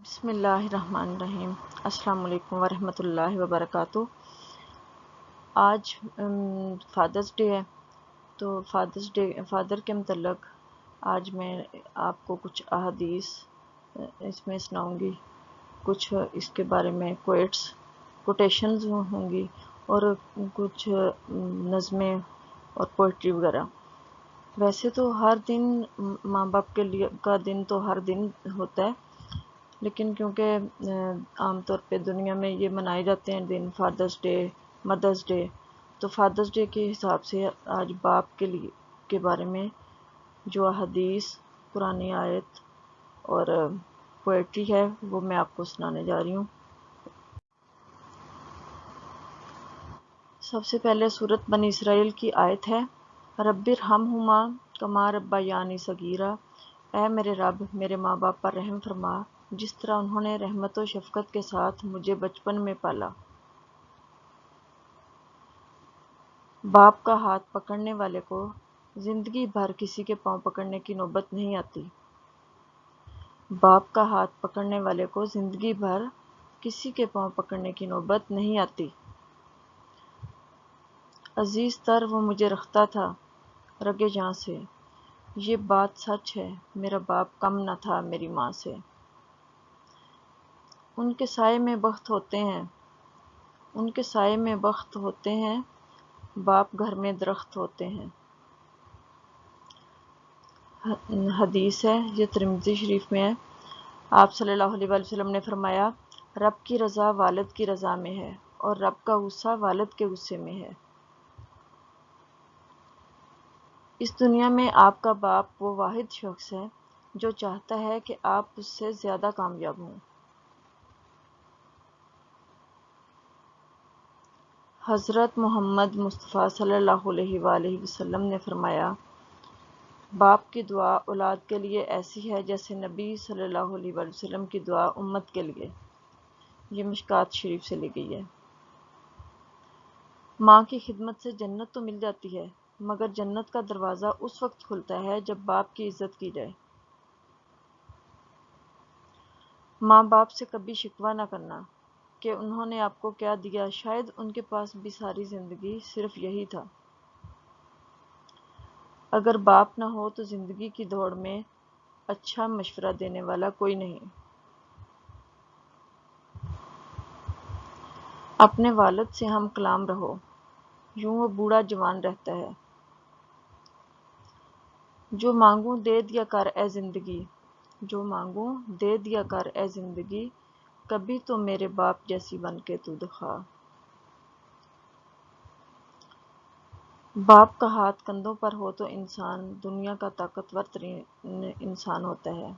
بسم اللہ الرحمن الرحیم۔ السلام علیکم ورحمۃ اللہ وبرکاتہ۔ آج فادرس ڈے ہے، تو فادر کے متعلق آج میں آپ کو کچھ احادیث اس میں سناؤں گی، کچھ اس کے بارے میں کوٹیشنز ہوں گی، اور کچھ نظمیں اور پوئٹری وغیرہ۔ ویسے تو ہر دن ماں باپ کے لیے کا دن تو ہر دن ہوتا ہے، لیکن کیونکہ عام طور پہ دنیا میں یہ منائے جاتے ہیں دن، فادرس ڈے، مدرس ڈے، تو فادرس ڈے کے حساب سے آج باپ کے بارے میں جو احادیث، قرآنی آیت اور پوئٹری ہے وہ میں آپ کو سنانے جا رہی ہوں۔ سب سے پہلے سورۃ بنی اسرائیل کی آیت ہے، رب ارحمہما کما ربیانی صغیرا، اے میرے رب میرے ماں باپ پر رحم فرما جس طرح انہوں نے رحمت و شفقت کے ساتھ مجھے بچپن میں پالا۔ باپ کا ہاتھ پکڑنے والے کو زندگی بھر کسی کے پاؤں پکڑنے کی نوبت نہیں آتی۔ باپ کا ہاتھ پکڑنے والے کو زندگی بھر کسی کے پاؤں پکڑنے کی نوبت نہیں آتی۔ عزیز تر وہ مجھے رکھتا تھا رگے جاں سے، یہ بات سچ ہے میرا باپ کم نہ تھا میری ماں سے۔ ان کے سائے میں بخت ہوتے ہیں، ان کے سائے میں بخت ہوتے ہیں، باپ گھر میں درخت ہوتے ہیں۔ حدیث ہے، یہ ترمذی شریف میں ہے۔ آپ صلی اللہ علیہ وسلم نے فرمایا، رب کی رضا والد کی رضا میں ہے اور رب کا غصہ والد کے غصے میں ہے۔ اس دنیا میں آپ کا باپ وہ واحد شخص ہے جو چاہتا ہے کہ آپ اس سے زیادہ کامیاب ہوں۔ حضرت محمد مصطفیٰ صلی اللہ علیہ وآلہ وسلم نے فرمایا، باپ کی دعا اولاد کے لیے ایسی ہے جیسے نبی صلی اللہ علیہ وآلہ وسلم کی دعا امت کے لیے۔ یہ مشکوٰۃ شریف سے لی گئی ہے۔ ماں کی خدمت سے جنت تو مل جاتی ہے، مگر جنت کا دروازہ اس وقت کھلتا ہے جب باپ کی عزت کی جائے۔ ماں باپ سے کبھی شکوہ نہ کرنا کہ انہوں نے آپ کو کیا دیا، شاید ان کے پاس بھی ساری زندگی صرف یہی تھا۔ اگر باپ نہ ہو تو زندگی کی دوڑ میں اچھا مشورہ دینے والا کوئی نہیں۔ اپنے والد سے ہم کلام رہو، یوں وہ بوڑھا جوان رہتا ہے۔ جو مانگوں دے دیا کر اے زندگی، جو مانگوں دے دیا کر اے زندگی، کبھی تو میرے باپ جیسی بن کے تو دکھا۔ باپ کا ہاتھ کندھوں پر ہو تو انسان دنیا کا طاقتور ترین انسان ہوتا ہے۔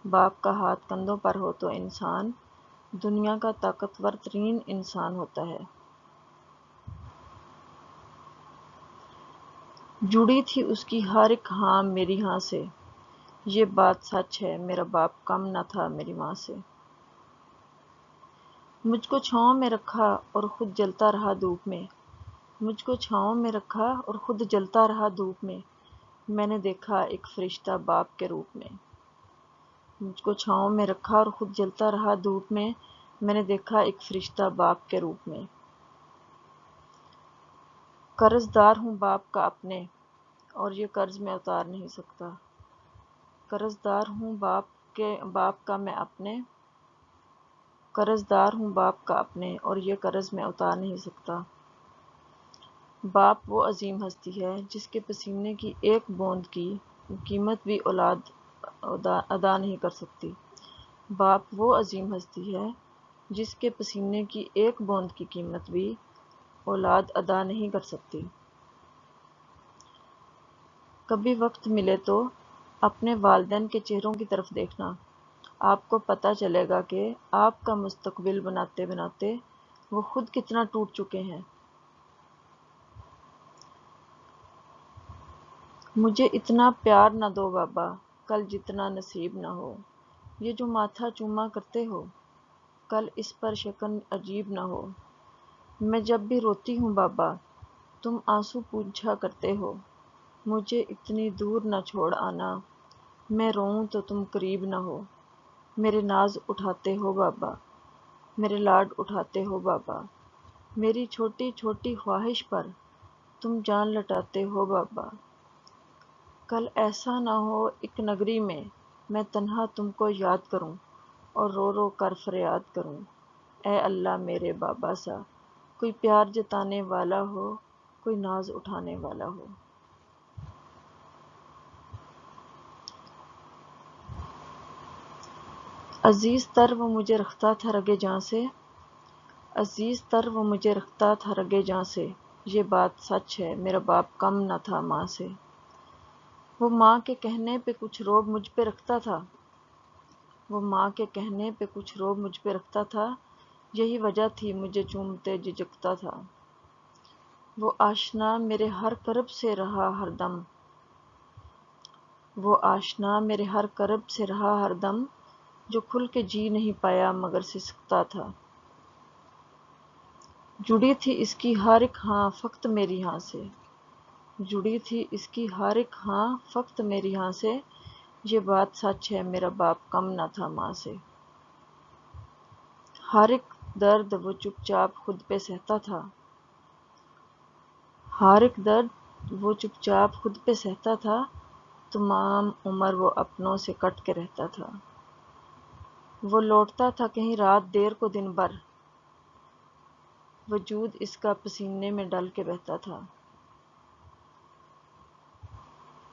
باپ کا ہاتھ کندھوں پر ہو تو انسان دنیا کا طاقتور ترین انسان ہوتا ہے۔ جڑی تھی اس کی ہر ایک ہاں میری ہاں سے، یہ بات سچ ہے میرا باپ کم نہ تھا میری ماں سے۔ مجھ کو چھاؤں میں رکھا اور خود جلتا رہا دھوپ میں، مجھ کو چھاؤں میں رکھا اور خود جلتا رہا دھوپ میں، میں نے دیکھا ایک فرشتہ باپ کے روپ میں۔ مجھ کو چھاؤں میں رکھا اور خود جلتا رہا دھوپ میں، میں نے دیکھا ایک فرشتہ باپ کے روپ میں۔ قرض دار ہوں باپ کا اپنے اور یہ قرض میں اتار نہیں سکتا۔ قرض دار ہوں باپ کا میں اپنے، قرض دار ہوں باپ کا اپنے اور یہ قرض میں اتار نہیں سکتا۔ باپ وہ عظیم ہستی ہے جس کے پسینے کی ایک بوند کی قیمت بھی اولاد ادا نہیں کر سکتی۔ باپ وہ عظیم ہستی ہے جس کے پسینے کی ایک بوند کی قیمت بھی اولاد ادا نہیں کر سکتی۔ کبھی وقت ملے تو اپنے والدین کے چہروں کی طرف دیکھنا، آپ کو پتہ چلے گا کہ آپ کا مستقبل بناتے بناتے وہ خود کتنا ٹوٹ چکے ہیں۔ مجھے اتنا پیار نہ دو بابا کل جتنا نصیب نہ ہو، یہ جو ماتھا چوما کرتے ہو کل اس پر شکن عجیب نہ ہو۔ میں جب بھی روتی ہوں بابا تم آنسو پوچھا کرتے ہو، مجھے اتنی دور نہ چھوڑ آنا، میں روؤں تو تم قریب نہ ہو۔ میرے ناز اٹھاتے ہو بابا، میرے لاڈ اٹھاتے ہو بابا، میری چھوٹی چھوٹی خواہش پر تم جان لٹاتے ہو بابا۔ کل ایسا نہ ہو ایک نگری میں تنہا تم کو یاد کروں اور رو رو کر فریاد کروں، اے اللہ میرے بابا سا، کوئی پیار جتانے والا ہو، کوئی ناز اٹھانے والا ہو۔ عزیز تر وہ مجھے رکھتا تھا رگے جاں سے، عزیز تر وہ مجھے رکھتا تھا رگے جاں سے، یہ بات سچ ہے میرا باپ کم نہ تھا ماں سے۔ وہ ماں کے کہنے پہ کچھ روب مجھ پہ رکھتا تھا، وہ ماں کے کہنے پہ کچھ روب مجھ پہ رکھتا تھا، یہی وجہ تھی مجھے چومتے جھجکتا تھا۔ وہ آشنا میرے ہر کرب سے رہا ہر دم، وہ آشنا میرے ہر کرب سے رہا ہر دم، جو کھل کے جی نہیں پایا مگر سسکتا تھا۔ جڑی تھی اس کی ہر ایک ہاں فقط میری ہاں سے، جڑی تھی اس کی ہر ایک ہاں فقط میری ہاں سے، یہ بات سچ ہے میرا باپ کم نہ تھا ماں سے۔ ہر ایک درد وہ چپ چاپ خود پہ سہتا تھا، ہر ایک درد وہ چپ چاپ خود پہ سہتا تھا، تمام عمر وہ اپنوں سے کٹ کے رہتا تھا۔ وہ لوٹتا تھا کہیں رات دیر کو دن بھر، وجود اس کا پسینے میں ڈل کے بہتا تھا۔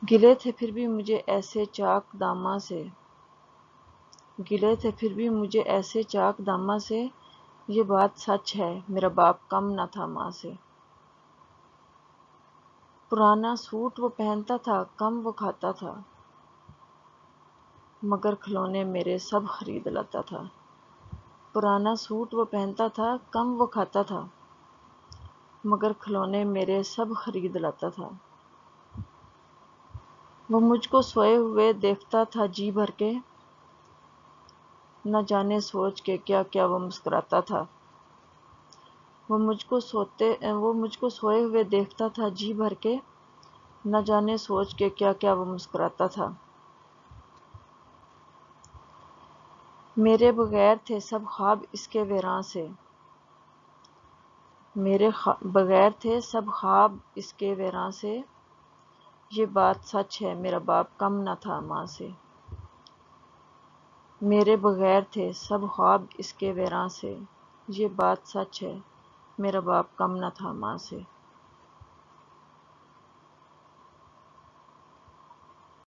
گلے تھے پھر بھی مجھے ایسے چاک داماں سے، گلے تھے پھر بھی مجھے ایسے چاک داماں سے، یہ بات سچ ہے میرا باپ کم نہ تھا ماں سے۔ پرانا سوٹ وہ پہنتا تھا کم وہ کھاتا تھا، مگر کھلونے میرے سب خرید لاتا تھا۔ پرانا سوٹ وہ پہنتا تھا کم وہ کھاتا تھا، مگر کھلونے میرے سب خرید لاتا تھا۔ وہ مجھ کو سوئے ہوئے دیکھتا تھا جی بھر کے، نہ جانے سوچ کے کیا کیا وہ مسکراتا تھا۔ وہ مجھ کو سوئے ہوئے دیکھتا تھا جی بھر کے، نہ جانے سوچ کے کیا کیا وہ مسکراتا تھا۔ میرے بغیر تھے سب خواب اس کے ویراں سے، میرے بغیر تھے سب خواب اس کے ویراں سے، یہ بات سچ ہے میرا باپ کم نہ تھا ماں سے۔ میرے بغیر تھے سب خواب اس کے ویراں سے، یہ بات سچ ہے میرا باپ کم نہ تھا ماں سے۔